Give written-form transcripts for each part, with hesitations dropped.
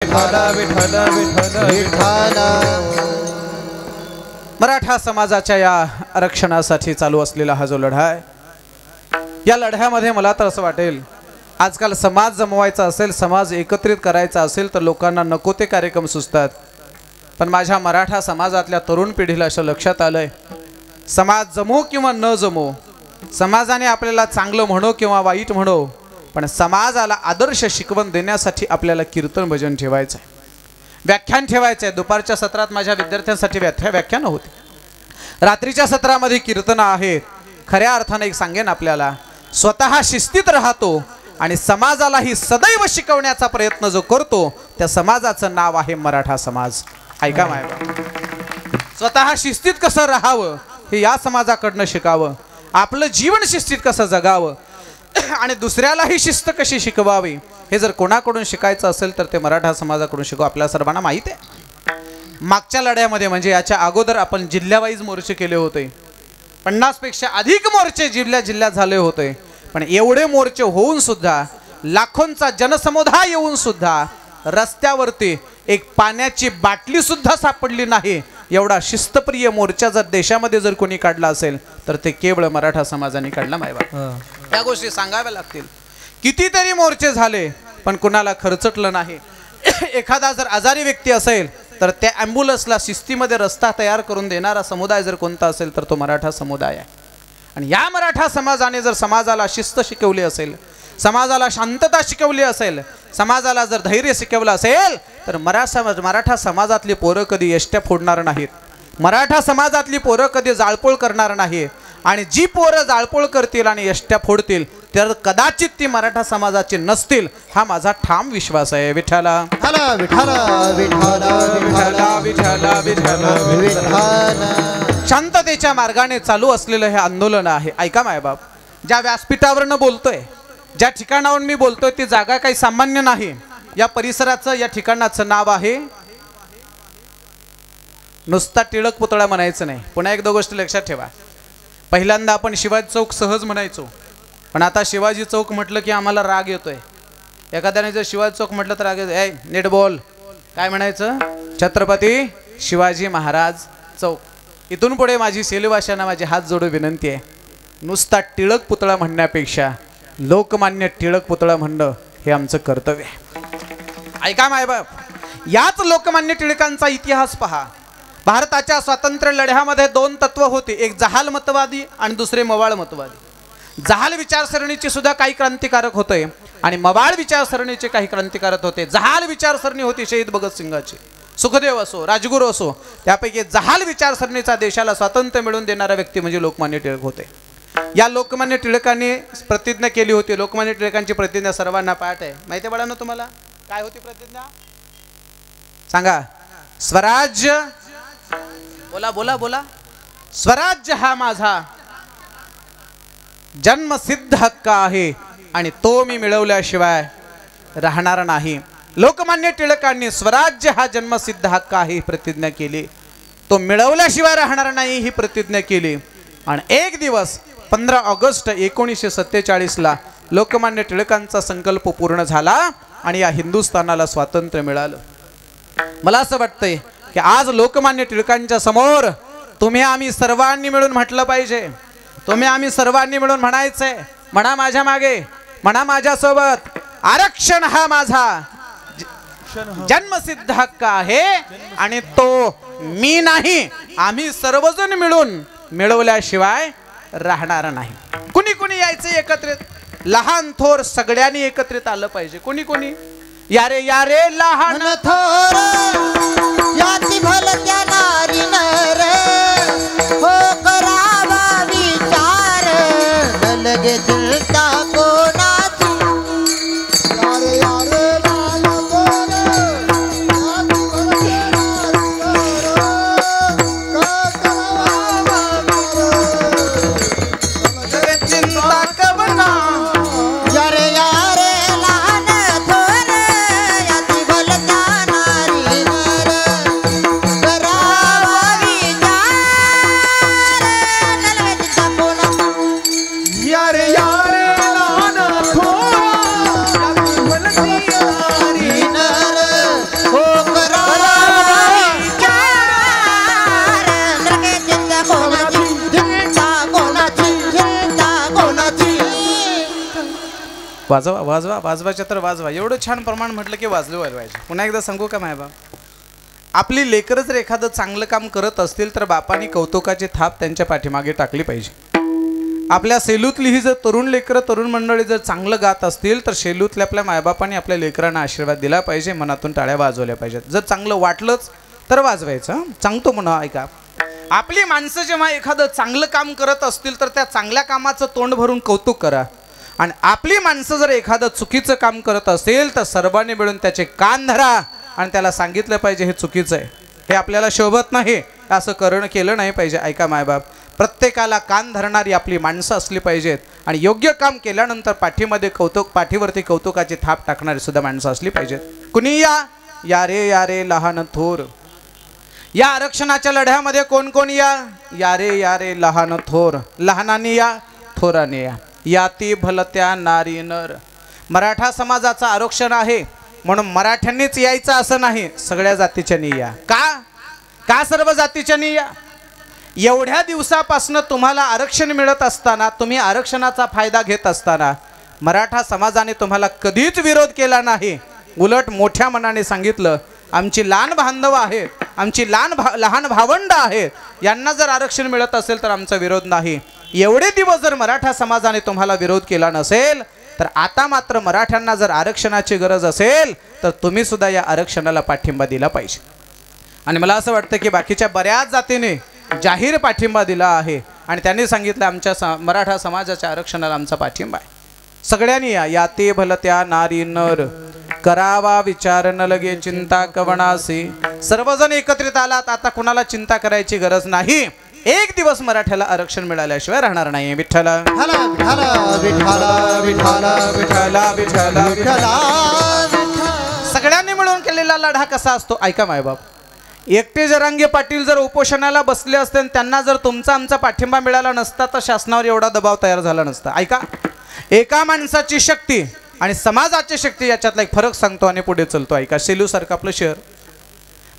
विठ्ठल विठ्ठल विठ्ठल विठ्ठल। मराठा समाजाच्या या आरक्षणासाठी चालू असलेला हा जो लढा आहे, या लढ्यामध्ये मला तर असं वाटेल, आजकाल समाज जमवायचा असेल, समाज एकत्रित करायचा असेल तर लोकांना नको ते कार्यक्रम सुचतात। पण माझ्या मराठा समाजातल्या तरुण पिढीला असं लक्षात आलंय, समाज जमो किंवा न जमो, समाजाने आपल्याला चांगलं म्हणो किंवा वाईट म्हणो, पण समाजाला आदर्श शिकवण देण्यासाठी आपल्याला कीर्तन भजन ठेवायचं आहे, व्याख्यान ठेवायचं आहे। दुपारच्या सत्रात माझ्या विद्यार्थ्यांसाठी व्याख्यान होते, रात्रीच्या सत्रामध्ये कीर्तन आहेत। खऱ्या अर्थाने एक सांगेन आपल्याला, स्वतः शिस्तीत राहतो आणि समाजालाही सदैव शिकवण्याचा प्रयत्न जो करतो, त्या समाजाचं नाव आहे मराठा समाज। ऐका मायबा, स्वतः शिस्तीत कसं राहावं हे या समाजाकडनं शिकावं, आपलं जीवन शिस्तीत कसं जगावं आणि दुसऱ्यालाही शिस्त कशी शिकवावी हे जर कोणाकडून शिकायचं असेल तर ते मराठा समाजाकडून शिकू। आपल्या सर्वांना माहित आहे, मागच्या लढ्यामध्ये म्हणजे याच्या अगोदर आपण जिल्ह्यावाईज मोर्चे केले होते, 50 पेक्षा अधिक मोर्चे जिल्ह्यात झाले होते। पण एवढे मोर्चे होऊन सुद्धा, लाखोंचा जनसमुदाय येऊन सुद्धा रस्त्यावरती एक पाण्याची बाटली सुद्धा सापडली नाही, एवढा शिस्तप्रिय मोर्चा जर देशामध्ये जर कोणी काढला असेल तर ते केवळ मराठा समाजाने काढला मायबा। त्या गोष्टी सांगाव्या लागतील। कितीतरी मोर्चे झाले पण कुणाला खर्चटलं नाही। एखादा जर आजारी व्यक्ती असेल तर त्या ॲम्ब्युलन्सला शिस्तीमध्ये रस्ता तयार करून देणारा समुदाय जर कोणता असेल तर तो मराठा समुदाय आहे। आणि या मराठा समाजाने जर समाजाला शिस्त शिकवली असेल, समाजाला शांतता शिकवली असेल, समाजाला जर धैर्य शिकवलं असेल तर मराठा समाजातली पोरं कधी एष्ट्या फोडणार नाहीत, मराठा समाजातली पोरं कधी जाळपोळ करणार नाही। आणि जी पोरं जाळपोळ करतील आणि एष्ट्या फोडतील तर कदाचित ती मराठा समाजाची नसतील, हा माझा ठाम विश्वास आहे। विठ्ठला विठ्ठल विठ्ठल विठ्ठल विठ्ठल विठ्ठल विठ्ठल। शांततेच्या मार्गाने चालू असलेलं हे आंदोलन आहे। ऐका मायबाप, ज्या व्यासपीठावरनं बोलतोय, ज्या ठिकाणावरून मी बोलतोय ती जागा काही सामान्य नाही। या परिसराचं, या ठिकाणाचं नाव आहे, नुसता टिळक पुतळा म्हणायचं नाही। पुन्हा एक 2 गोष्टी लक्षात ठेवा, पहिल्यांदा आपण शिवाजी चौक सहज म्हणायचो, पण आता शिवाजी चौक म्हटलं की आम्हाला राग येतोय। एखाद्याने जर शिवाजी चौक म्हटलं तर राग येतो, ए नीट बोल, काय म्हणायचं? छत्रपती शिवाजी महाराज चौक। इथून पुढे माझी सेलवाशांना माझी हात जोडून विनंती आहे, नुसता टिळक पुतळा म्हणण्यापेक्षा लोकमान्य टिळक पुतळा म्हणणं हे आमचं कर्तव्य आहे। ऐका मायबाप, याच लोकमान्य टिळकांचा इतिहास पहा। भारताच्या स्वातंत्र्य लढ्यामध्ये 2 तत्व होते, एक जहाल मतवादी आणि दुसरे मवाळ मतवादी। जहाल विचारसरणीचे सुद्धा काही क्रांतिकारक होते आणि मवाळ विचारसरणीचे काही क्रांतिकारक होते। जहाल विचारसरणी होती शहीद भगतसिंगाची, सुखदेव असो, राजगुरू असो, त्यापैकी जहाल विचारसरणीचा देशाला स्वातंत्र्य मिळवून देणारा व्यक्ती म्हणजे लोकमान्य टिळक होते। या लोकमान्य टिळकांनी प्रतिज्ञा केली होती। लोकमान्य टिळकांची प्रतिज्ञा सर्वांना पाठ आहे, माहिती आहे बाळांनो तुम्हाला? काय होती प्रतिज्ञा सांगा? स्वराज्य, बोला बोला बोला, स्वराज्य हा माझा जन्मसिद्ध हक्क आहे आणि तो मी मिळवल्याशिवाय राहणार नाही। लोकमान्य टिळकांनी स्वराज्य हा जन्मसिद्ध हक्क आहे ही प्रतिज्ञा केली, तो मिळवल्याशिवाय राहणार नाही ही प्रतिज्ञा केली। आणि एक दिवस 15 ऑगस्ट 1947 लोकमान्य टिळकांचा संकल्प पूर्ण झाला आणि या हिंदुस्थानाला स्वातंत्र्य मिळालं। मला असं वाटतंय की आज लोकमान्य टिळकांच्या समोर तुम्ही आम्ही सर्वांनी मिळून म्हटलं पाहिजे, तुम्ही आम्ही सर्वांनी मिळून म्हणायचंय, म्हणा माझ्या मागे, म्हणा माझ्यासोबत, आरक्षण हा माझा जन्मसिद्ध हक्क आहे आणि तो मी नाही, आम्ही सर्वजण मिळून मिळवल्याशिवाय राहणार नाही। कुणी कुणी यायचं एकत्रित, लहान थोर सगळ्यांनी एकत्रित आलं पाहिजे। कुणी कुणी? यारे यारे लहान थोर याती भलत्या नारी नर, हो करावा विचार लगे दिलता कोणाची। यारे यारे लहान थोर याती भलत्या नारी नर, हो करावा विचार चिंता कवना। यारे यारे लहान थोर याती भलत्या नारी नर, करा वाजवा वाजवा वाजवायच्या तर वाजवा. एवढं छान प्रमाण म्हटलं की वाजलं वाजवायचं. पुन्हा एकदा सांगू का मायबाप, आपली लेकरं जर एखादं चांगलं काम करत असतील तर बापांनी कौतुकाची थाप त्यांच्या पाठीमागे टाकली पाहिजे. आपल्या सेलूतली ही जर तरुण लेकरं तरुण मंडळी जर चांगलं गात असतील तर सेलूतल्या आपल्या मायबापांनी आपल्या लेकरांना आशीर्वाद दिला पाहिजे, मनातून टाळ्या वाजवल्या पाहिजेत. जर चांगलं वाटलंच तर वाजवायचं. सांगतो म्हणा ऐका, आपली माणसं जेव्हा एखादं चांगलं काम करत असतील तर त्या चांगल्या कामाचं तोंड भरून कौतुक करा. आणि आपली माणसं जर एखादं चुकीचं काम करत असेल तर सर्वांनी मिळून त्याचे कान धरा आणि त्याला सांगितलं पाहिजे हे चुकीचं आहे, हे आपल्याला शोभत नाही, असं केलं नाही पाहिजे. ऐका मायबाप, प्रत्येकाला कान धरणारी आपली माणसं असली पाहिजेत आणि योग्य काम केल्यानंतर पाठीवरती कौतुकाची थाप टाकणारी सुद्धा माणसं असली पाहिजेत. कुणी या रे लहान थोर. या आरक्षणाच्या लढ्यामध्ये कोण कोण या रे लहान थोर. लहानाने या, थोराने या. याती भलत्या नारी नर. मराठा समाजाचं आरक्षण आहे म्हणून मराठ्यांनीच यायचं असं नाही, सगळ्या जातीच्यानी या. का सर्व जातीच्यानी या. एवढ्या दिवसापासून तुम्हाला आरक्षण मिळत असताना, तुम्ही आरक्षणाचा फायदा घेत असताना मराठा समाजाने तुम्हाला कधीच विरोध केला नाही. उलट मोठ्या मनाने सांगितलं, आमची लहान बांधव आहेत, आमची लहान भावंड आहेत, यांना जर आरक्षण मिळत असेल तर आमचा विरोध नाही. एवढे दिवस जर मराठा समाजाने तुम्हाला विरोध केला नसेल तर आता मात्र मराठ्यांना जर आरक्षणाची गरज असेल तर तुम्ही सुद्धा या आरक्षणाला पाठिंबा दिला पाहिजे. आणि मला असं वाटतं की बाकीच्या बऱ्याच जातीने जाहीर पाठिंबा दिला आहे आणि त्यांनी सांगितलं आमच्या मराठा समाजाच्या आरक्षणाला आमचा पाठिंबा आहे. सगळ्यांनी याते भलत्या नारी नर. करावा विचार न लगे चिंता कवणासी. सर्वजण एकत्रित आलात, आता कुणाला चिंता करायची गरज नाही. एक दिवस मराठ्याला आरक्षण मिळाल्याशिवाय राहणार नाही. विठ्ठल सगळ्यांनी मिळून केलेला लढा कसा असतो ऐका मायबाप. एकटे जरांगे पाटील जर उपोषणाला बसले असते, त्यांना जर तुमचा आमचा पाठिंबा मिळाला नसता तर शासनावर एवढा दबाव तयार झाला नसता. ऐका, एका माणसाची शक्ती आणि समाजाची शक्ती याच्यातला एक फरक सांगतो आणि पुढे चलतो. ऐका, सेलू सारखं आपलं शहर,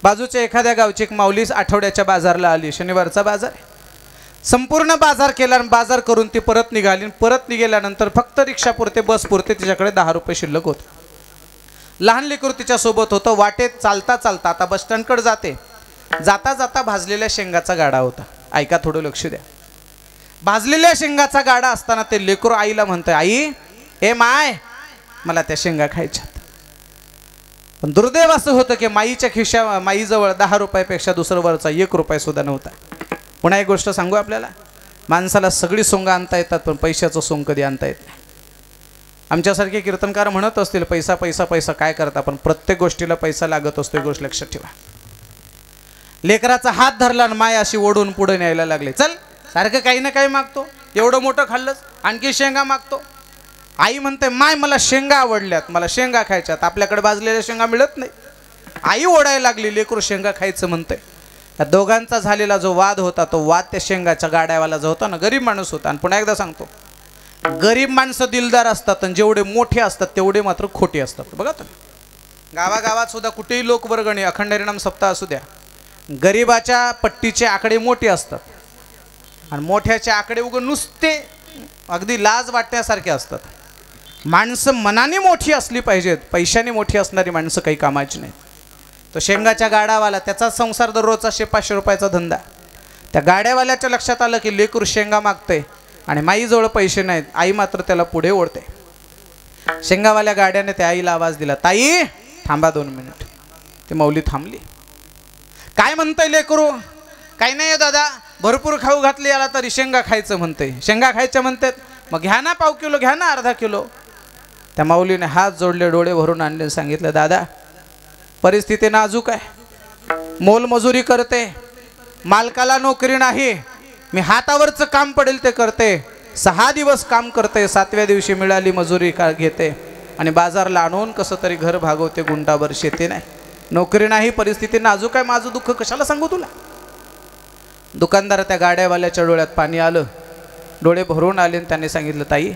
बाजूच्या एखाद्या गावची एक माऊली आठवड्याच्या बाजारला आली. शनिवारचा बाजार, संपूर्ण बाजार केला, बाजार करून ती परत निघाली. परत निघाल्यानंतर फक्त रिक्षा पुरते, बस पुरते तिच्याकडे 10 रुपये शिल्लक होते. लहान लेकरू तिच्या सोबत होतं. वाटेत चालता चालता आता बस स्टँडकडे जाता जाता भाजलेल्या शेंगाचा गाडा होता. ऐका, थोडं लक्ष द्या. भाजलेल्या शेंगाचा गाडा असताना ते लेकरू आईला म्हणतंय, आई हे माय, मला त्या शेंगा खायच्यात. पण दुर्दैव असं होतं की माईजवळ 10 रुपयापेक्षा दुसरं वरचा 1 रुपया सुद्धा नव्हता. पुन्हा एक गोष्ट सांगू आपल्याला, माणसाला सगळी सोंग आणता येतात पण पैशाचं सोंग कधी आणता येत नाही. आमच्यासारखे कीर्तनकार म्हणत असतील पैसा पैसा पैसा, काय करता, पण प्रत्येक गोष्टीला पैसा लागत असतो, ही गोष्ट लक्षात ठेवा. लेकराचा हात धरला आणि माय अशी ओढून पुढे न्यायला लागले. चल, सारखं काही ना काही मागतो, एवढं मोठं खाल्लंच आणखी शेंगा मागतो. आई म्हणते, माय मला शेंगा आवडल्यात, मला शेंगा खायच्यात, आपल्याकडे भाजलेल्या शेंगा मिळत नाही. आई ओढायला लागली, लेकरू शेंगा खायचं म्हणते. या दोघांचा झालेला जो वाद होता, तो वाद त्या शेंगाच्या गाड्यावाला जो होता ना, गरीब माणूस होता. आणि पुन्हा एकदा सांगतो, गरीब माणसं दिलदार असतात आणि जेवढे मोठे असतात तेवढे मात्र खोटे असतात. बघा तुम्ही, गावागावात सुद्धा कुठेही लोकवर्गणी अखंड हरिनाम सप्ताह असू द्या, गरीबाच्या पट्टीचे आकडे मोठे असतात आणि मोठ्याचे आकडे उगा नुसते अगदी लाज वाटण्यासारखे असतात. माणसं मनाने मोठी असली पाहिजेत, पैशाने मोठी असणारी माणसं काही कामाची नाहीत. तो शेंगाच्या गाडावाला, त्याचा संसार दररोजचा 500 रुपयाचा धंदा. त्या गाड्यावाल्याच्या लक्षात आलं की लेकरू शेंगा मागतंय आणि माईजवळ पैसे नाहीत. आई मात्र त्याला पुढे ओढते. शेंगावाल्या गाड्याने त्या आईला आवाज दिला, ताई थांबा 2 मिनिट. ती माऊली थांबली. काय म्हणतंय लेकरू? काही नाही दादा, भरपूर खाऊ घातली याला तरी शेंगा खायचं म्हणतंय. शेंगा खायच्या म्हणतात, मग घ्या ना पाव किलो, घ्या ना अर्धा किलो. त्या माऊलीने हात जोडले, डोळे भरून आणले, सांगितलं, दादा परिस्थिती नाजूक आहे, मोलमजुरी करते, मालकाला नोकरी नाही, मी हातावरचं काम पडेल ते करते, 6 दिवस काम करते, 7व्या दिवशी मिळाली मजुरी का घेते आणि बाजारला आणून कसं तरी घर भागवते, गुंटाभर शेती नाही, नोकरी नाही, परिस्थिती नाजूक आहे, माझं दुःख कशाला सांगू तुला. दुकानदार त्या गाड्यावाल्याच्या डोळ्यात पाणी आलं, डोळे भरून आले आणि त्यांनी सांगितलं, ताई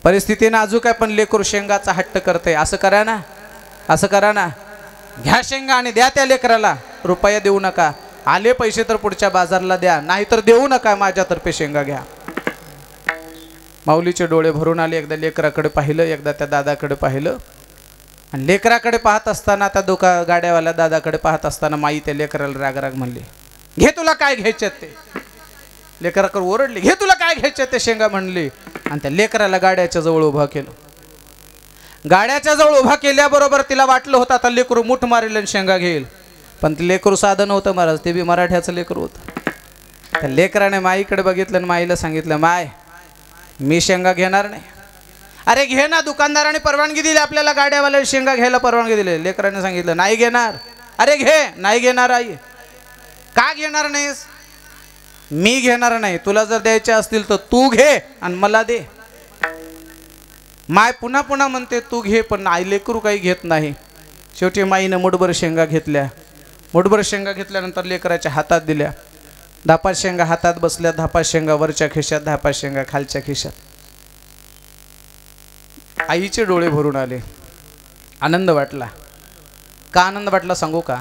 परिस्थिती नाजूक आहे पण लेकरू शेंगाचा हट्ट करते, असं करा ना, असं करा ना, घ्या शेंगा आणि द्या त्या लेकराला, रुपया देऊ नका, आले पैसे तर पुढच्या बाजारला द्या, नाहीतर देऊ नका, माझ्यातर्फे शेंगा घ्या. माऊलीचे डोळे भरून आले. एकदा लेकराकडे पाहिलं, एकदा त्या दादाकडे पाहिलं. आणि लेकराकडे पाहत असताना त्या गाड्यावाल्या दादाकडे पाहत असताना माई त्या लेकराला राग म्हणली, घे तुला काय घ्यायचे ते. लेकराकडे ओरडली, घे तुला काय घ्यायचे ते शेंगा म्हणली. आणि त्या लेकराला गाड्याच्या जवळ उभा केलं. गाड्याच्या जवळ उभा केल्याबरोबर तिला वाटलं होतं आता लेकरू मुठ मारेल आणि शेंगा घेईल. पण ते लेकरू साधं नव्हतं महाराज, ते बी मराठ्याचं लेकरू होतं. त्या लेकराने माईकडे बघितलं आणि माईला सांगितलं, माय मी शेंगा घेणार नाही. अरे घे ना, दुकानदाराने परवानगी दिली आपल्याला, गाड्यावाल्याला शेंगा घ्यायला परवानगी दिली. लेकराने सांगितलं नाही घेणार. अरे घे. नाही घेणार आई. का घेणार नाहीस? मी घेणार नाही. तुला जर द्यायचे असतील तर तू घे आणि मला दे. माय पुन्हा पुन्हा म्हणते तू घे, पण आई लेकरू काही घेत नाही. शेवटी माईनं मुठभर शेंगा घेतल्या. मुठभर शेंगा घेतल्यानंतर लेकराच्या हातात दिल्या. 10 शेंगा हातात बसल्या, 10 शेंगा वरच्या खिशात, 10 शेंगा खालच्या खिशात. आईचे डोळे भरून आले. आनंद वाटला. का आनंद वाटला सांगू का?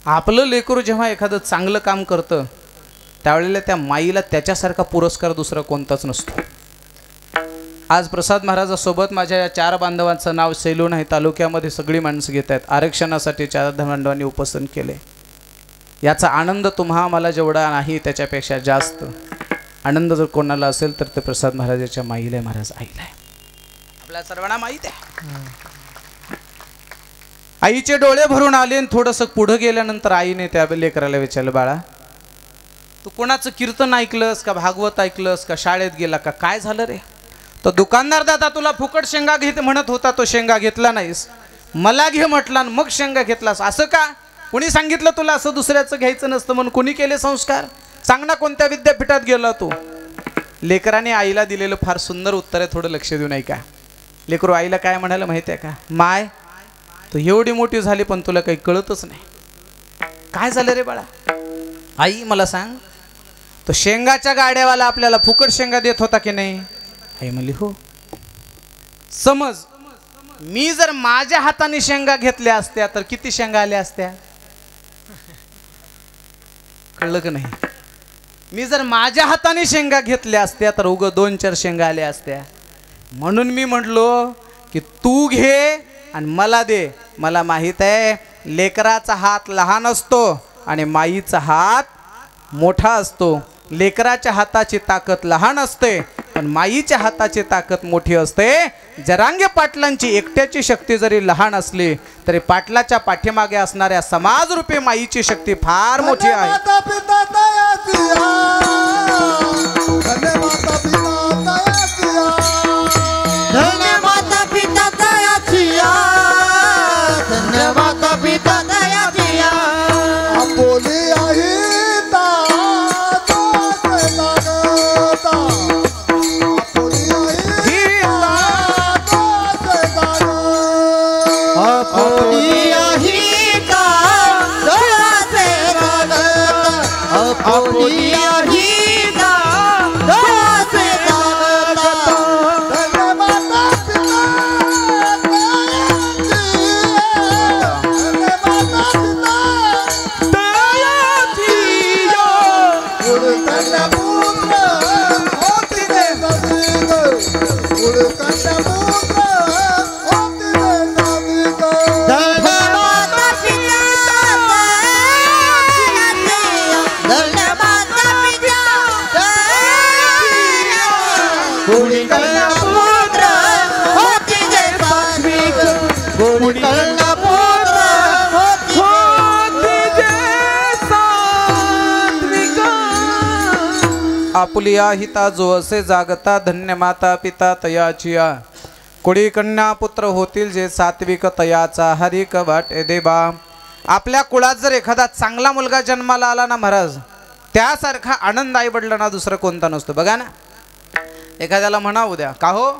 आपलं लेकरू जेव्हा एखादं चांगलं काम करतं त्यावेळेला त्या माईला त्याच्यासारखा पुरस्कार दुसरा कोणताच नसतो. आज प्रसाद महाराजासोबत माझ्या या 4 बांधवांचं नाव सेलून आहे. तालुक्यामध्ये सगळी माणसं घेत आहेत. आरक्षणासाठी 4 बांधवांनी उपस्थान केले. याचा आनंद तुम्हा मला जेवढा नाही त्याच्यापेक्षा जास्त आनंद जर कोणाला असेल तर ते प्रसाद महाराजाच्या माईला आहे, महाराज आईला आहे. आपल्या सर्वांना माहीत आहे. आईचे डोळे भरून आले आणि थोडंसं पुढं गेल्यानंतर आईने त्या लेकराला विचारलं, बाळा तू कोणाचं कीर्तन ऐकलंस का, भागवत ऐकलंस का, शाळेत गेला का, काय झालं रे? तो दुकानदार दादा तुला फुकट शेंगा घेत म्हणत होता, तो शेंगा घेतला नाहीस. मला घे म्हटला मग शेंगा घेतलास. असं का? कुणी सांगितलं तुला असं दुसऱ्याचं घ्यायचं नसतं म्हणून? कुणी केले संस्कार? सांग ना, कोणत्या विद्यापीठात गेला तू? लेकराने आईला दिलेलं फार सुंदर उत्तर आहे, थोडं लक्ष देऊ नाही का? लेकरू आईला काय म्हणायला माहिती आहे का? माय तू एवढी मोठी झाली पण तुला काही कळतच नाही. काय झालं रे बाळा? आई मला सांग, तो शेंगाच्या गाड्यावाला आपल्याला फुकट शेंगा देत होता की नाही? आई म्हणली हो. समज मी जर माझ्या हाताने शेंगा घेतल्या असत्या तर किती शेंगा आल्या असत्या? कळलं का नाही? मी जर माझ्या हाताने शेंगा घेतल्या असत्या तर उग 2-4 शेंगा आल्या असत्या. म्हणून मी म्हटलो की तू घे आणि मला दे. मला माहित आहे लेकराचा हात लहान असतो आणि माईचा हात मोठा असतो. लेकराच्या हाताची ताकद लहान असते पण माईच्या हाताची ताकद मोठी असते. जरांगे पाटलांची एकट्याची शक्ती जरी लहान असली तरी पाटलाच्या पाठीमागे असणाऱ्या समाजरूपी माईची शक्ती फार मोठी आहे. आपुलिया हिता जो असे जागता धन्य माता पिता तयाचिया. कुडी कन्या पुत्र होतील जे सात्विक तयाचा हरिक वाटे देबा. आपल्या कुळात जर एखादा चांगला मुलगा जन्माला आला ना महाराज, त्यासारखा आनंद आई वडिलांना दुसरा कोणता नसतो. बघा ना, एखाद्याला म्हणा उद्या का हो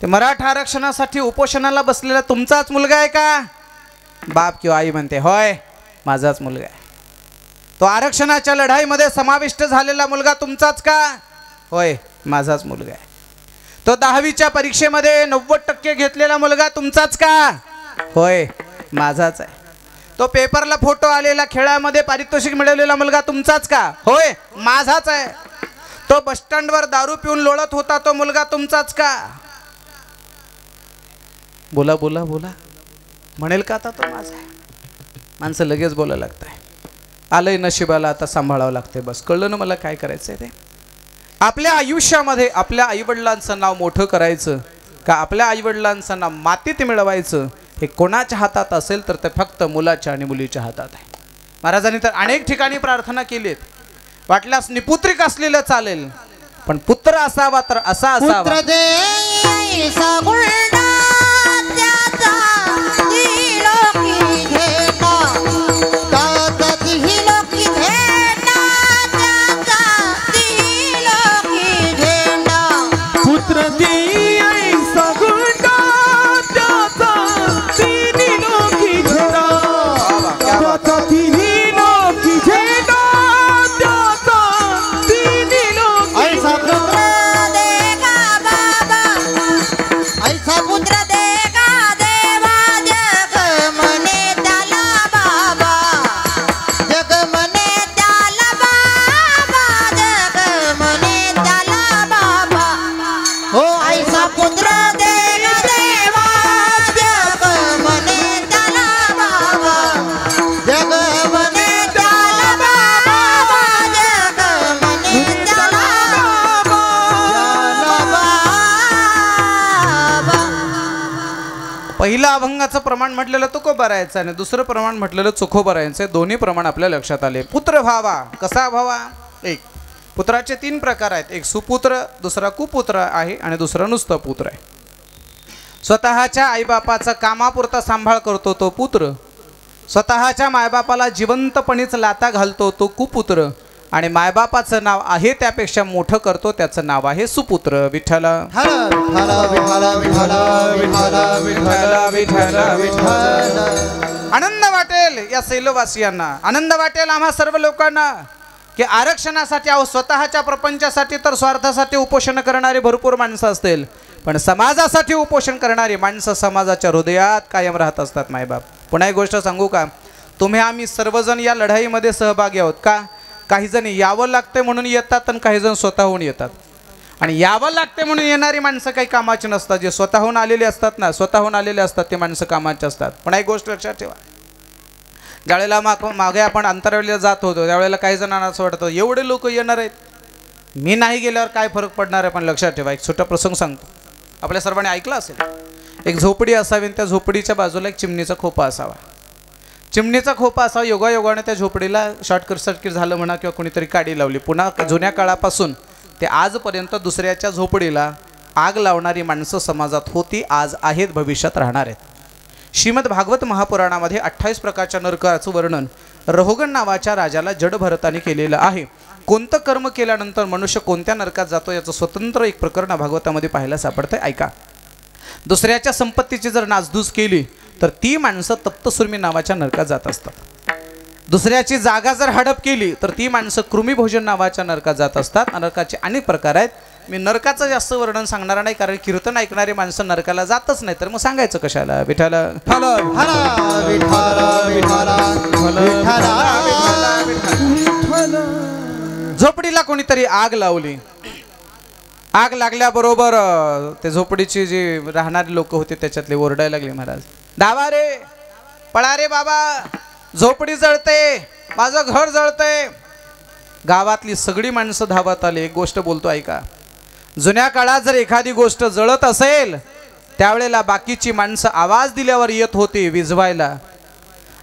ते मराठा आरक्षणासाठी उपोषणाला बसलेला तुमचाच मुलगा आहे का? बाप किंवा आई म्हणते होय माझाच मुलगा आहे. तो आरक्षणाच्या लढाईमध्ये समाविष्ट झालेला मुलगा तुमचाच का? होय माझाच मुलगा आहे. तो 10वीच्या परीक्षेमध्ये 90% घेतलेला मुलगा तुमचाच का? होय माझाच आहे. तो पेपरला फोटो आलेला खेळामध्ये पारितोषिक मिळवलेला मुलगा तुमचाच का? होय माझाच आहे. तो बस स्टँडवर दारू पिऊन लोळत होता तो मुलगा तुमचाच का? बोला बोला बोला म्हणेल का आता तो माझा आहे? माणसं लगेच बोलायला लागताय. आलंय नशिबाला आता सांभाळावं लागतंय. बस कळलं ना मला काय करायचंय ते. आपल्या आयुष्यामध्ये आपल्या आईवडिलांचं नाव मोठं करायचं का आपल्या आईवडिलांचं नाव मातीत मिळवायचं हे कोणाच्या हातात असेल तर ते फक्त मुलाच्या आणि मुलीच्या हातात आहे. महाराजांनी तर अनेक ठिकाणी प्रार्थना केलीत. वाटल्यास निपुत्रिक असलेलं चालेल पण पुत्र असावा तर असा असावा. पुत्र दे सगुणा त्याचा तिलोकी घेता त्याचा तिलोकी घेता त्याचा तिलोकी घेता पुत्र देई सगुणा त्याचा तिन्ही लोकी घेता त्याचा तिन्ही लोकी घेता त्याचा तिन्ही लोकी ऐसा पुत्र दे का बाबा ऐसा पुत्र दे का देवा जग म्हणे त्याला बाबा जग म्हणे त्याला बाबा जग म्हणे त्याला बाबा हो ऐसा पुत्र दे का देवा जग म्हणे त्याला बाबा जग म्हणे त्याला बाबा जग म्हणे त्याला पहिलं अभंगाचं प्रमाण म्हटलेलं तुकोबारायचं आणि दुसरं प्रमाण म्हटलेलं चोखोबारायचं. दोन्ही प्रमाण आपल्या लक्षात आले. पुत्र व्हावा कसा व्हावा? एक पुत्राचे 3 प्रकार आहेत. एक सुपुत्र, दुसरा कुपुत्र आहे आणि दुसरा नुसतं पुत्र आहे. स्वतःच्या आईबापाचा कामापुरता सांभाळ करतो तो पुत्र. स्वतःच्या मायबापाला जिवंतपणीच लाता घालतो तो कुपुत्र. आणि मायबापाचं नाव आहे त्यापेक्षा मोठं करतो त्याचं नाव आहे सुपुत्र. विठ्ठल आनंद वाटेल या सैलवासियांना, आनंद वाटेल आम्हा सर्व लोकांना की आरक्षणासाठी अहो स्वतःच्या प्रपंचासाठी तर स्वार्थासाठी उपोषण करणारे भरपूर माणसं असतील पण समाजासाठी उपोषण करणारी माणसं समाजाच्या हृदयात कायम राहत असतात. मायबाप पुन्हा एक गोष्ट सांगू का? तुम्ही आम्ही सर्वजण या लढाईमध्ये सहभागी आहोत का? काही जण यावं लागते म्हणून येतात आणि काही जण स्वतःहून येतात. आणि यावं लागते म्हणून येणारी माणसं काही कामाची नसतात. जे स्वतःहून आलेले असतात ना, स्वतःहून आलेले असतात ते माणसं कामाचे असतात. पण एक गोष्ट लक्षात ठेवा, ज्यावेळेला मागे आपण अंतरावलीला जात होतो त्यावेळेला काही जणांना असं वाटतं एवढे लोक येणार आहेत, मी नाही गेल्यावर काय फरक पडणार आहे. पण लक्षात ठेवा, एक छोटा प्रसंग सांगतो. आपल्या सर्वांनी ऐकला असेल. एक झोपडी असावी आणि त्या झोपडीच्या बाजूला एक चिमणीचा खोपा असावा. चिमणीचा खोपा असावा. योगायोगाने त्या झोपडीला सर्किट झालं म्हणा किंवा कोणीतरी काडी लावली. पुन्हा जुन्या काळापासून ते आजपर्यंत दुसऱ्याच्या झोपडीला आग लावणारी माणसं समाजात होती, आज आहेत, भविष्यात राहणार आहेत. श्रीमद भागवत महापुराणामध्ये 28 प्रकारच्या नरकाचं वर्णन रहोगण नावाच्या राजाला जड भरताने केलेलं आहे. कोणतं कर्म केल्यानंतर मनुष्य कोणत्या नरकात जातो याचं स्वतंत्र एक प्रकरण भागवतामध्ये पाहायला सापडतंय. ऐका. दुसऱ्याच्या संपत्तीची जर नासधूस केली तर ती माणसं तप्तसुर्मी नावाच्या नरकात जात असतात. दुसऱ्याची जागा जर हडप केली तर ती माणसं कृमीभोजन नावाच्या नरकात जात असतात. नरकाचे अनेक प्रकार आहेत. मी नरकाचं जास्त वर्णन सांगणार नाही कारण कीर्तन ऐकणारी माणसं नरकाला जातच नाही तर मग सांगायचं कशाला. विठ्ठल झोपडीला कोणीतरी आग लावली. आग लागल्याबरोबर ते झोपडीची जी राहणारी लोक होते त्याच्यातले ओरडायला लागले, महाराज धावा रे, पळा रे बाबा, झोपडी जळते, माझं घर जळतंय. गावातली सगळी माणसं धावत आली. एक गोष्ट बोलतो ऐका. जुन्या काळात जर एखादी गोष्ट जळत असेल त्यावेळेला बाकीची माणसं आवाज दिल्यावर येत होती विझवायला.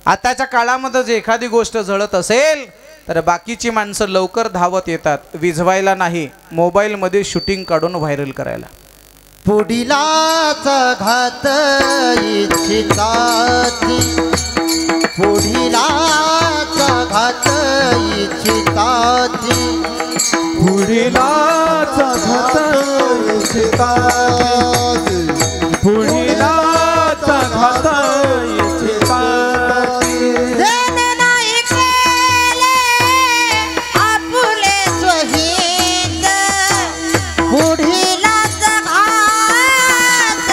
आताच्या काळामध्ये जर एखादी गोष्ट जळत असेल तर बाकीची माणसं लवकर धावत येतात, विझवायला नाही, मोबाईलमध्ये शूटिंग काढून व्हायरल करायला. पुढीलाच घात इच्छिताती, पुढीलाच घात इच्छिताती, पुढीलाच घात इच्छिताती, पुढीलाच घात इच्छिताती. देणे नाही केले आपुले स्वहित, पुढीलाच घात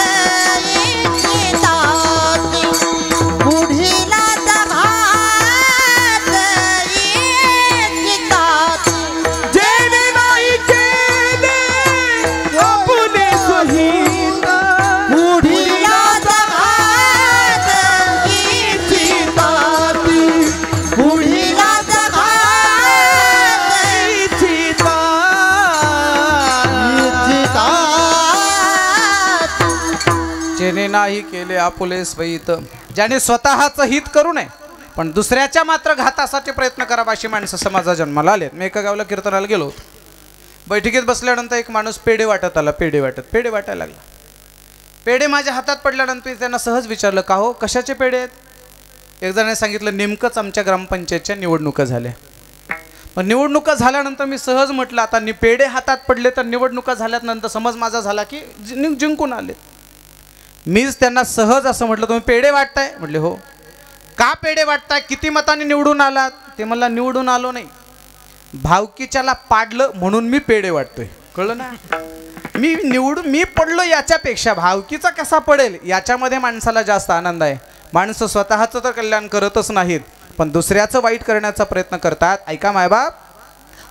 इच्छिताती, पुढीलाच घात इच्छिताती. जेणे नाही केले कुणी नाही केले आपुले स्वहित. ज्याने स्वतःचं हित करू नये पण दुसऱ्याच्या मात्र घातासाठी प्रयत्न करावा अशी माणसं समाजा जन्माला आलेत. मी एका गावाला कीर्तनाला गेलो. बैठकीत बसल्यानंतर एक माणूस पेढे वाटत आला. पेढे वाटायला लागला. पेढे माझ्या हातात पडल्यानंतर त्यांना सहज विचारलं, का हो कशाचे पेढे आहेत? एक जणाने सांगितलं, नेमकंच आमच्या ग्रामपंचायतच्या निवडणुका झाल्या. पण निवडणुका झाल्यानंतर मी सहज म्हटलं, आता पेढे हातात पडले तर निवडणुका झाल्यानंतर समज माझा झाला की जिंकून आले. मीच त्यांना सहज असं म्हटलं, तुम्ही पेढे वाटताय? म्हटले हो. का पेढे वाटताय? किती मतांनी निवडून आलात? ते मला निवडून आलो नाही, भावकीच्याला पाडलं म्हणून मी पेढे वाटतोय. कळलं ना? मी पडलो याच्यापेक्षा भावकीचा कसा पडेल याच्यामध्ये माणसाला जास्त आनंद आहे. माणसं स्वतःचं तर कल्याण करतच नाहीत पण दुसऱ्याचं वाईट करण्याचा प्रयत्न करतात. ऐका मायबाप,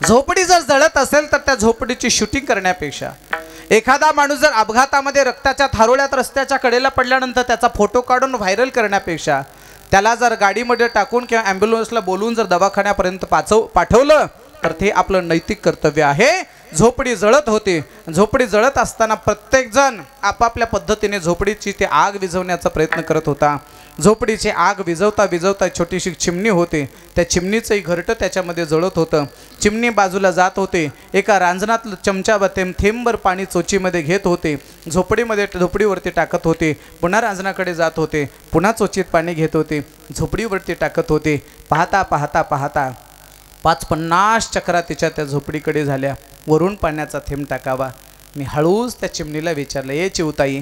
झोपडी जर जळत असेल तर त्या झोपडीची शूटिंग करण्यापेक्षा, एखादा माणूस जर अपघातामध्ये रक्ताच्या थारोळ्यात रस्त्याच्या कडेला पडल्यानंतर त्याचा फोटो काढून व्हायरल करण्यापेक्षा, त्याला जर गाडीमध्ये टाकून किंवा ॲम्ब्युलन्सला बोलवून जर दवाखान्यापर्यंत पाठवलं तर ते आपलं नैतिक कर्तव्य आहे. झोपडी जळत होती. झोपडी जळत असताना प्रत्येकजण आपापल्या पद्धतीने झोपडीची ते आग विझवण्याचा प्रयत्न करत होता. झोपडीची आग विझवता विझवता छोटीशी चिमणी होती. त्या चिमणीचंही घरटं त्याच्यामध्ये जळत होतं. चिमणी बाजूला जात होते. एका रांजणात चमचा थेंबभर पाणी चोचीमध्ये घेत होते. झोपडीवरती टाकत होते. पुन्हा रांजणाकडे जात होते. पुन्हा चोचीत पाणी घेत होते. झोपडीवरती टाकत होते. पाहता पाहता पाहता 50 चक्रा तिच्या त्या झोपडीकडे झाल्या. वरून पाण्याचा थेंब टाकावा. मी हळूच त्या चिमणीला विचारलं, ए चिवताई,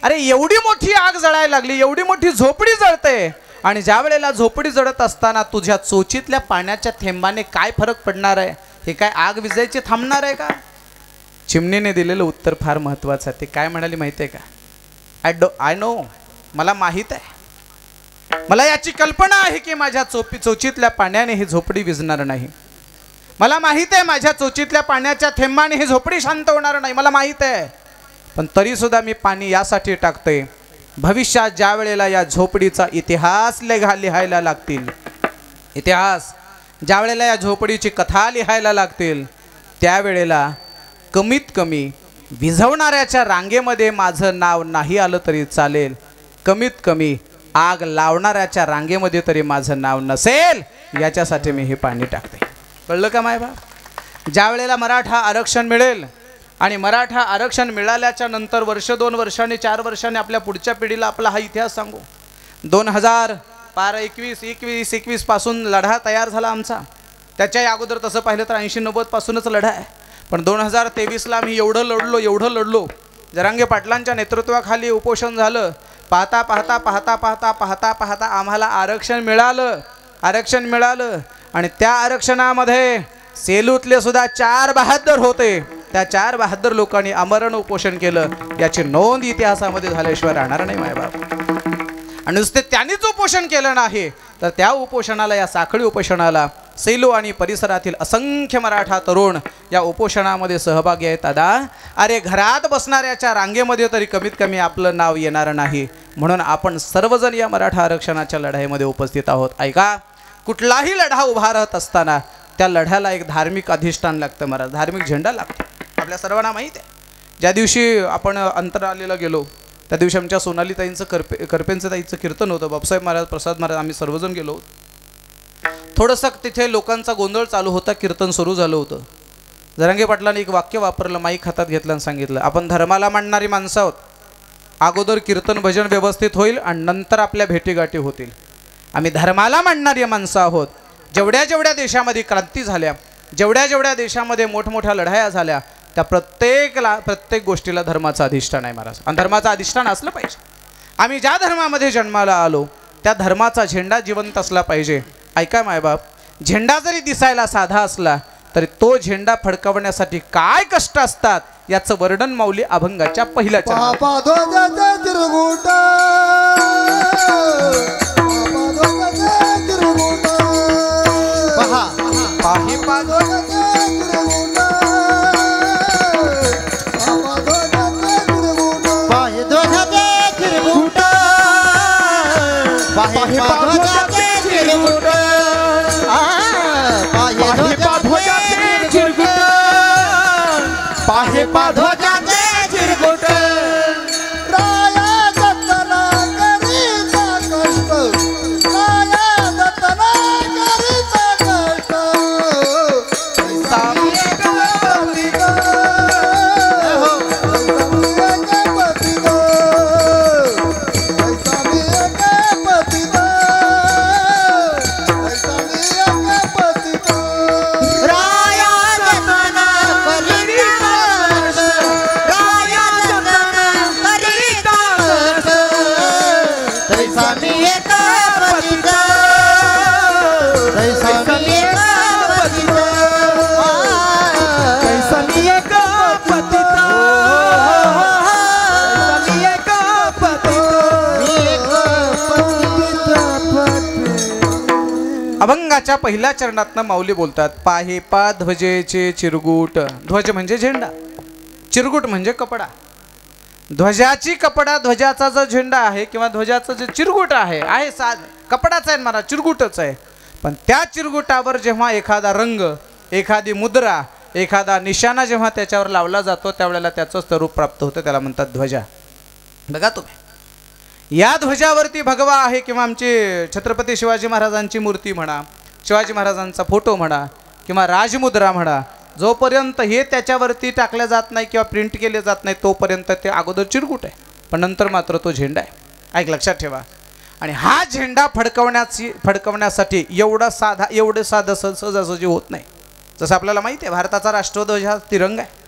अरे एवढी मोठी आग जळायला लागली, एवढी मोठी झोपडी जळते आणि ज्या वेळेला झोपडी जळत असताना तुझ्या चोचीतल्या पाण्याच्या थेंबाने काय फरक पडणार आहे? हे काय आग विजायची थांबणार आहे का? चिमणीने दिलेलं उत्तर फार महत्त्वाचं आहे. ते काय म्हणाली माहिती आहे का? आय नो, मला माहीत आहे, मला याची कल्पना आहे की माझ्या चोचीतल्या पाण्याने ही झोपडी विझणार नाही. मला माहित आहे माझ्या चोचीतल्या पाण्याच्या थेंबाने ही झोपडी शांत होणार नाही, मला माहित आहे. पण तरी सुद्धा मी पाणी यासाठी टाकते, भविष्यात ज्या वेळेला या झोपडीचा इतिहास लिहायला लागतील, ज्या वेळेला या झोपडीची कथा लिहायला लागतील, त्यावेळेला कमीत कमी विझवणाऱ्याच्या रांगेमध्ये माझं नाव नाही आलं तरी चालेल, कमीत कमी आग लावणाऱ्याच्या रांगेमध्ये तरी माझं नाव नसेल, याच्यासाठी मी हे पाणी टाकते. कळलं का मायबाप? ज्या वेळेला मराठा आरक्षण मिळेल आणि मराठा आरक्षण मिळाल्याच्या नंतर वर्ष 2 वर्षांनी 4 वर्षांनी आपल्या पुढच्या पिढीला आपला हा इतिहास सांगू. 2021 पासून लढा तयार झाला आमचा. त्याच्याही अगोदर तसं पाहिलं तर 80-90 पासूनच लढा आहे. पण 2023ला आम्ही एवढं लढलो. जरांगे पाटलांच्या नेतृत्वाखाली उपोषण झालं. पाहता पाहता पाहता पाहता पाहता पाहता आम्हाला आरक्षण मिळालं आणि त्या आरक्षणामध्ये सेलूतले सुद्धा 4 बहादर होते. त्या 4 बहादर लोकांनी आमरण उपोषण केलं. याची नोंद इतिहासामध्ये झाल्याशिवाय राहणार नाही मायबाप. आणि नुसते त्यांनीच उपोषण केलं नाही तर त्या उपोषणाला, या साखळी उपोषणाला सेलू आणि परिसरातील असंख्य मराठा तरुण या उपोषणामध्ये सहभागी आहेत. दादा, अरे घरात बसणाऱ्याच्या रांगेमध्ये तरी कमीत कमी आपलं नाव येणार नाही, म्हणून आपण सर्वजण या मराठा आरक्षणाच्या लढाईमध्ये उपस्थित आहोत. ऐका, कुठलाही लढा उभा राहत असताना त्या लढ्याला एक धार्मिक अधिष्ठान लागतं, महाराज, धार्मिक झेंडा लागतो. आपल्या सर्वांना माहीत आहे. ज्या दिवशी आपण अंतराळीला गेलो त्या दिवशी आमच्या सोनाली ताईंचं करपेंचं ताईंचं कीर्तन होतं. बाबासाहेब महाराज, प्रसाद महाराज, आम्ही सर्वजण गेलो. थोडंसं तिथे लोकांचा गोंधळ चालू होता. कीर्तन सुरू झालं होतं. जरांगे पाटलांनी एक वाक्य वापरलं, माईक हातात घेतलं आणि सांगितलं, आपण धर्माला मानणारी माणसं आहोत. अगोदर कीर्तन भजन व्यवस्थित होईल आणि नंतर आपल्या भेटीगाठी होतील. आम्ही धर्माला मानणारी माणसं आहोत. जेवढ्या देशामध्ये क्रांती झाल्या, जेवढ्या देशामध्ये मोठमोठ्या लढाया झाल्या, त्या प्रत्येक गोष्टीला धर्माचं अधिष्ठान आहे महाराज. आणि धर्माचं अधिष्ठान असलं पाहिजे. आम्ही ज्या धर्मामध्ये जन्माला आलो त्या धर्माचा झेंडा जिवंत असला पाहिजे. ऐका मायबाप, झेंडा जरी दिसायला साधा असला तरी तो झेंडा फडकवण्यासाठी काय कष्ट असतात याचं वर्णन माऊली अभंगाच्या पहिल्या चरणात. अभंगाच्या पहिल्या चरणातनं माऊली बोलतात, पाहे पा ध्वजेचे चिरगुट. ध्वज म्हणजे झेंडा, चिरगुट म्हणजे कपडा. ध्वजाची कपडा, ध्वजाचा जो झेंडा आहे किंवा ध्वजाचं जे चिरगुट आहे कपडाच आहे मला, चिरगुटच आहे. पण त्या चिरगुटावर जेव्हा एखादा रंग, एखादी मुद्रा, एखादा निशाणा जेव्हा त्याच्यावर लावला जातो त्यावेळेला त्याचं स्वरूप प्राप्त होतं, त्याला म्हणतात ध्वजा. बघा तुम्ही, या ध्वजावरती भगवा आहे किंवा आमची छत्रपती शिवाजी महाराजांची मूर्ती म्हणा, शिवाजी महाराजांचा फोटो म्हणा किंवा राजमुद्रा म्हणा, जोपर्यंत हे त्याच्यावरती टाकलं जात नाही किंवा प्रिंट केले जात नाही तोपर्यंत ते अगोदर चिरगुट आहे, पण नंतर मात्र तो झेंडा आहे. ऐक, लक्षात ठेवा. आणि हा झेंडा फडकवण्यासाठी एवढं साधं सहजासहजी होत नाही. जसं आपल्याला माहिती आहे, भारताचा राष्ट्रध्वज हा तिरंगा आहे.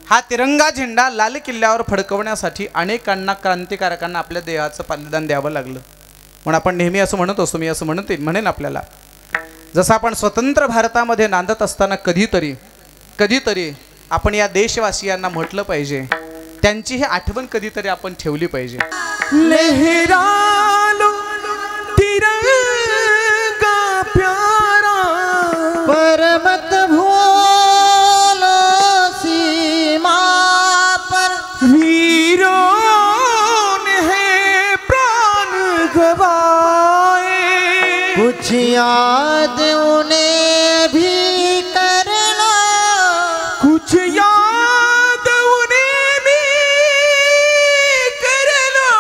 हा तिरंगा झेंडा लाल किल्ल्यावर फडकवण्यासाठी अनेकांना, क्रांतिकारकांना आपल्या देहाचं बलिदान द्यावं लागलं. म्हणून आपण नेहमी असं म्हणत असतो, मी असं म्हणेन आपल्याला, जसं आपण स्वतंत्र भारतामध्ये नांदत असताना कधीतरी आपण या देशवासियांना म्हटलं पाहिजे, त्यांची ही आठवण कधीतरी आपण ठेवली पाहिजे. लहरा लो तिरंगा प्यारा, पर मत भूलो सीमा पर, वीरों ने है प्राण गवाए, कुछ याद उन्हें भी करना, कुछ याद उन्हें भी कर लो,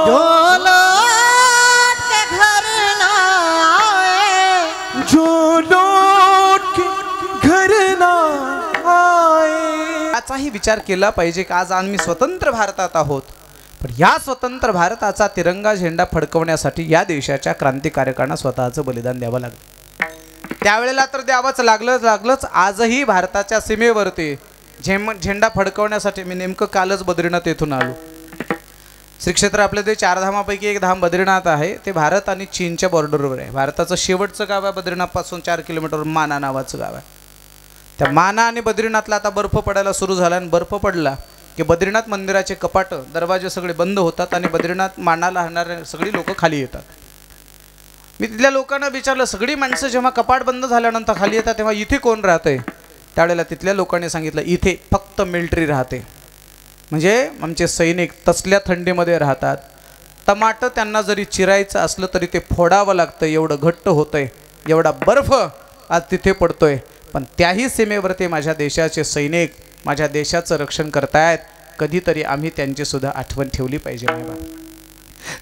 जो लौट के घर ना आए, जो लौट के घर ना आए. याचाही विचार केला पाहिजे की आज आम्ही स्वतंत्र भारतात आहोत, पण या स्वतंत्र भारताचा तिरंगा झेंडा फडकवण्यासाठी या देशाच्या क्रांतिकारकांना स्वतःचं बलिदान द्यावं लागलं. त्यावेळेला तर द्यावंच लागलंच. आजही भारताच्या सीमेवरती झेंडा फडकवण्यासाठी, मी नेमकं कालच बद्रीनाथ येथून आलो. श्री क्षेत्र आपलं ते 4 धामापैकी एक धाम बद्रीनाथ आहे. ते भारत आणि चीनच्या बॉर्डरवर आहे. भारताचं शेवटचं गाव आहे बद्रीनाथपासून 4 किलोमीटरवर माना नावाचं गाव आहे. त्या माना आणि बद्रीनाथला आता बर्फ पडायला सुरू झाला, आणि बर्फ पडला की बद्रीनाथ मंदिराचे कपाट, दरवाजे सगळे बंद होतात आणि बद्रीनाथ मानाला राहणारे सगळी लोक खाली येतात. मी तिथल्या लोकांना विचारलं, सगळी माणसं जेव्हा कपाट बंद झाल्यानंतर खाली येतात तेव्हा इथे कोण राहतंय? त्यावेळेला तिथल्या लोकांनी सांगितलं, इथे फक्त मिलिटरी राहते. म्हणजे आमचे सैनिक तसल्या थंडीमध्ये राहतात. टमाटर त्यांना जरी चिरायचं असलं तरी ते फोडावं लागतं, एवढं घट्ट होतंय, एवढा बर्फ आज तिथे पडतोय. पण त्याही सीमेवरती माझ्या देशाचे सैनिक माझ्या देशाचं रक्षण करतायत. कधीतरी आम्ही त्यांची सुद्धा आठवण ठेवली पाहिजे.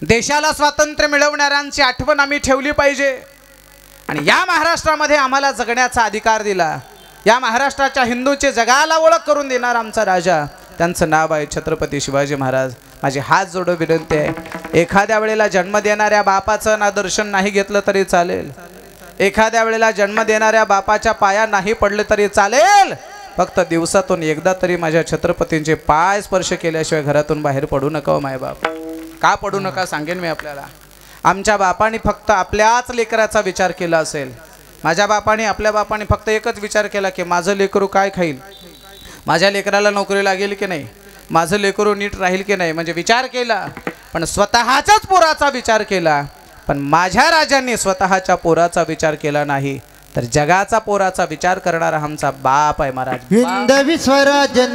देशाला स्वातंत्र्य मिळवणाऱ्यांची आठवण आम्ही ठेवली पाहिजे. आणि या महाराष्ट्रामध्ये आम्हाला जगण्याचा अधिकार दिला, या महाराष्ट्राच्या हिंदूचे जगाला ओळख करून देणार आमचा राजा, त्यांचं नाव आहे छत्रपती शिवाजी महाराज. माझी हात जोडून विनंती आहे, एखाद्या वेळेला जन्म देणाऱ्या बापाचं ना दर्शन नाही घेतलं तरी चालेल, एखाद्या वेळेला जन्म देणाऱ्या बापाच्या पाया नाही पडले तरी चालेल, फक्त दिवसातून एकदा तरी माझ्या छत्रपतींचे पाय स्पर्श केल्याशिवाय घरातून बाहेर पडू नका. हो मायबाप, का पडू नका सांगेन मी आपल्याला. आमच्या बापाने फक्त आपल्याच लेकराचा विचार केला असेल. माझ्या बापाने, आपल्या बापाने फक्त एकच विचार केला की माझं लेकरू काय खाईल, माझ्या लेकराला नोकरी लागेल की नाही, माझं लेकरू नीट राहील की नाही, म्हणजे विचार केला. पण स्वतःच्याच पोराचा विचार केला. पण माझ्या राजांनी स्वतःच्या पोराचा विचार केला नाही, तर जगाचा पोराचा विचार करणारा आमचा बाप आहे महाराज. हिंदवी स्वराज्य